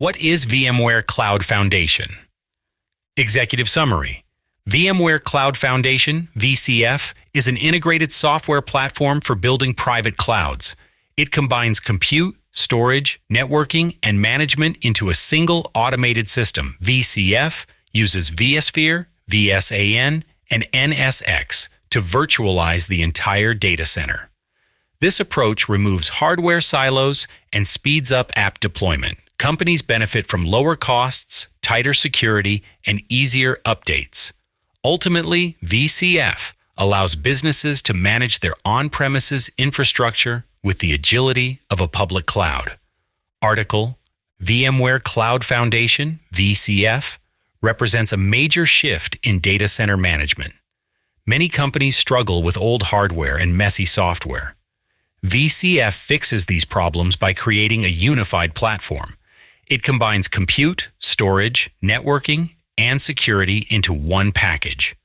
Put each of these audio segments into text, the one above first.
What is VMware Cloud Foundation? Executive Summary. VMware Cloud Foundation, VCF, is an integrated software platform for building private clouds. It combines compute, storage, networking, and management into a single automated system. VCF uses vSphere, vSAN, and NSX to virtualize the entire data center. This approach removes hardware silos and speeds up app deployment. Companies benefit from lower costs, tighter security, and easier updates. Ultimately, VCF allows businesses to manage their on-premises infrastructure with the agility of a public cloud. Article: VMware Cloud Foundation, VCF, represents a major shift in data center management. Many companies struggle with old hardware and messy software. VCF fixes these problems by creating a unified platform. It combines compute, storage, networking, and security into one package.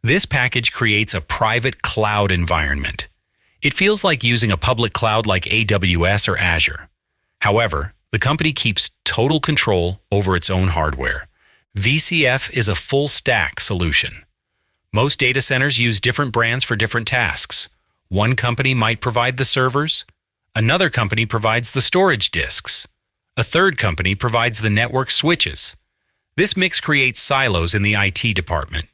This package creates a private cloud environment. It feels like using a public cloud like AWS or Azure. However, the company keeps total control over its own hardware. VCF is a full-stack solution. Most data centers use different brands for different tasks. One company might provide the servers, another company provides the storage disks, a third company provides the network switches. This mix creates silos in the IT department.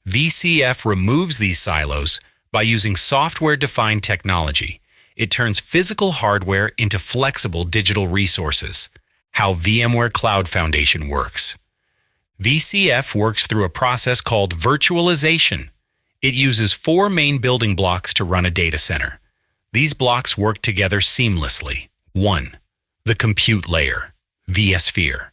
VCF removes these silos by using software-defined technology. It turns physical hardware into flexible digital resources. How VMware Cloud Foundation works. VCF works through a process called virtualization. It uses 4 main building blocks to run a data center. These blocks work together seamlessly. 1. The compute layer, vSphere.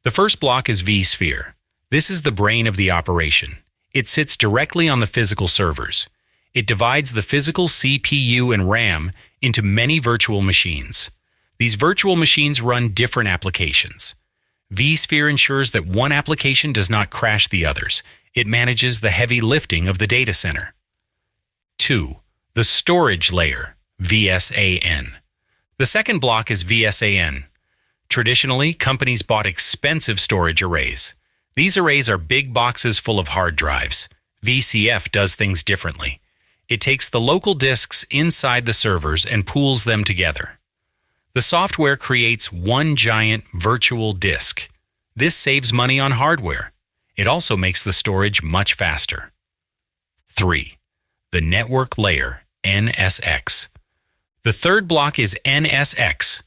The first block is vSphere. This is the brain of the operation. It sits directly on the physical servers. It divides the physical CPU and RAM into many virtual machines. These virtual machines run different applications. vSphere ensures that one application does not crash the others. It manages the heavy lifting of the data center. 2. The storage layer, vSAN. The second block is vSAN. Traditionally, companies bought expensive storage arrays. These arrays are big boxes full of hard drives. VCF does things differently. It takes the local disks inside the servers and pools them together. The software creates one giant virtual disk. This saves money on hardware. It also makes the storage much faster. 3. The network layer, NSX. The third block is NSX.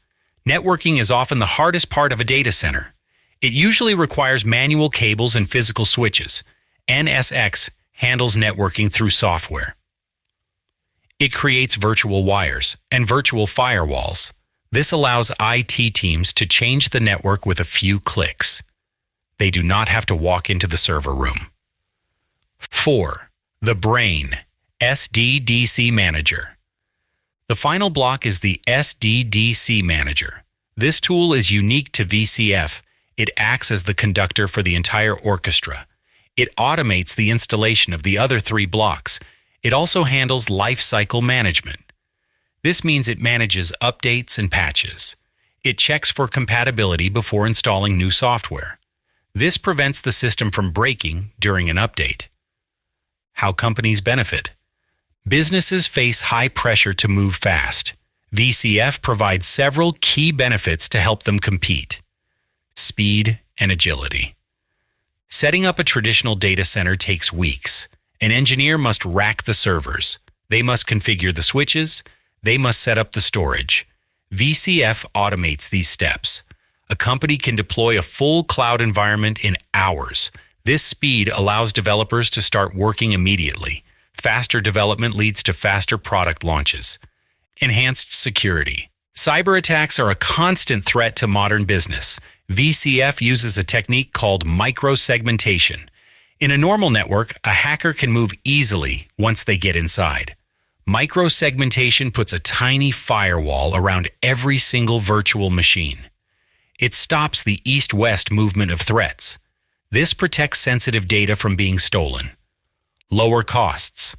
Networking is often the hardest part of a data center. It usually requires manual cables and physical switches. NSX handles networking through software. It creates virtual wires and virtual firewalls. This allows IT teams to change the network with a few clicks. They do not have to walk into the server room. 4. The brain, SDDC Manager. The final block is the SDDC Manager. This tool is unique to VCF. It acts as the conductor for the entire orchestra. It automates the installation of the other 3 blocks. It also handles lifecycle management. This means it manages updates and patches. It checks for compatibility before installing new software. This prevents the system from breaking during an update. How companies benefit. Businesses face high pressure to move fast. VCF provides several key benefits to help them compete. Speed and agility. Setting up a traditional data center takes weeks. An engineer must rack the servers. They must configure the switches. They must set up the storage. VCF automates these steps. A company can deploy a full cloud environment in hours. This speed allows developers to start working immediately. Faster development leads to faster product launches. Enhanced security. Cyber attacks are a constant threat to modern business. VCF uses a technique called microsegmentation. In a normal network, a hacker can move easily once they get inside. Microsegmentation puts a tiny firewall around every single virtual machine. It stops the east-west movement of threats. This protects sensitive data from being stolen. Lower costs.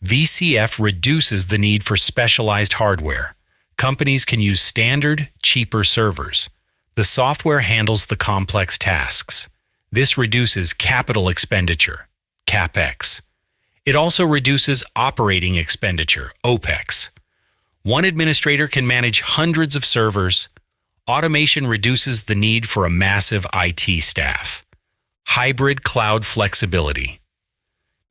VCF reduces the need for specialized hardware. Companies can use standard, cheaper servers. The software handles the complex tasks. This reduces capital expenditure, CapEx. It also reduces operating expenditure, OpEx. One administrator can manage hundreds of servers. Automation reduces the need for a massive IT staff. Hybrid cloud flexibility.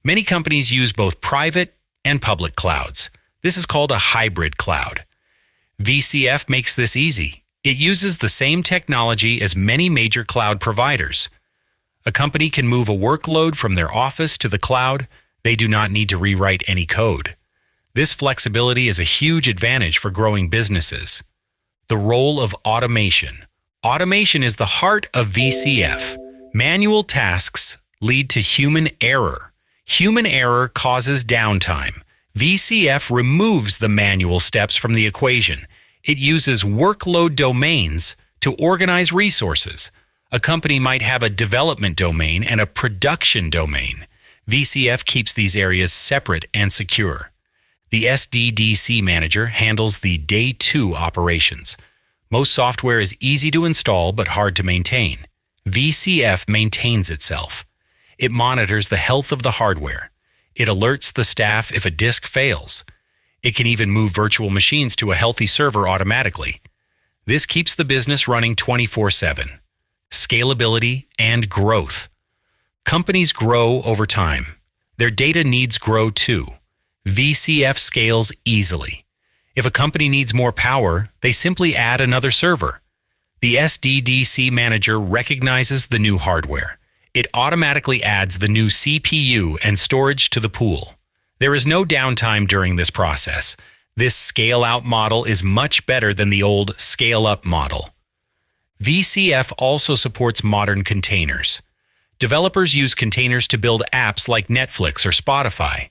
Many companies use both private and public clouds. This is called a hybrid cloud. VCF makes this easy. It uses the same technology as many major cloud providers. A company can move a workload from their office to the cloud. They do not need to rewrite any code. This flexibility is a huge advantage for growing businesses. The role of automation. Automation is the heart of VCF. Manual tasks lead to human error. Human error causes downtime. VCF removes the manual steps from the equation. It uses workload domains to organize resources. A company might have a development domain and a production domain. VCF keeps these areas separate and secure. The SDDC manager handles the day 2 operations. Most software is easy to install but hard to maintain. VCF maintains itself. It monitors the health of the hardware. It alerts the staff if a disk fails. It can even move virtual machines to a healthy server automatically. This keeps the business running 24/7. Scalability and growth. Companies grow over time. Their data needs grow too. VCF scales easily. If a company needs more power, they simply add another server. The SDDC manager recognizes the new hardware. It automatically adds the new CPU and storage to the pool. There is no downtime during this process. This scale-out model is much better than the old scale-up model. VCF also supports modern containers. Developers use containers to build apps like Netflix or Spotify.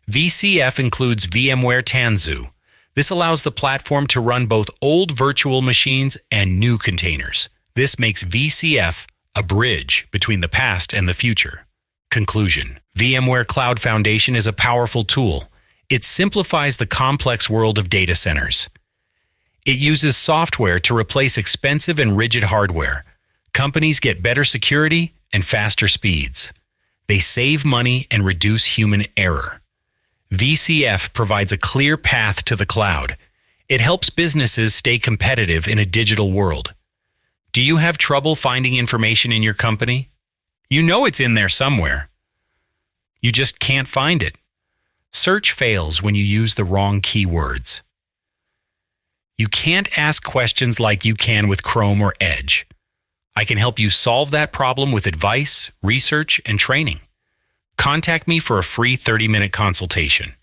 VCF includes VMware Tanzu. This allows the platform to run both old virtual machines and new containers. This makes VCF a bridge between the past and the future. Conclusion. VMware Cloud Foundation is a powerful tool. It simplifies the complex world of data centers. It uses software to replace expensive and rigid hardware. Companies get better security and faster speeds. They save money and reduce human error. VCF provides a clear path to the cloud. It helps businesses stay competitive in a digital world. Do you have trouble finding information in your company? You know it's in there somewhere. You just can't find it. Search fails when you use the wrong keywords. You can't ask questions like you can with Chrome or Edge. I can help you solve that problem with advice, research, and training. Contact me for a free 30-minute consultation.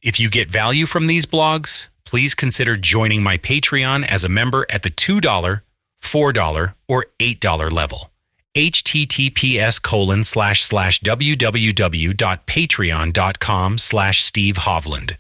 If you get value from these blogs, please consider joining my Patreon as a member at the $2, $4, or $8 level. https://www.patreon.com/Steve Hovland.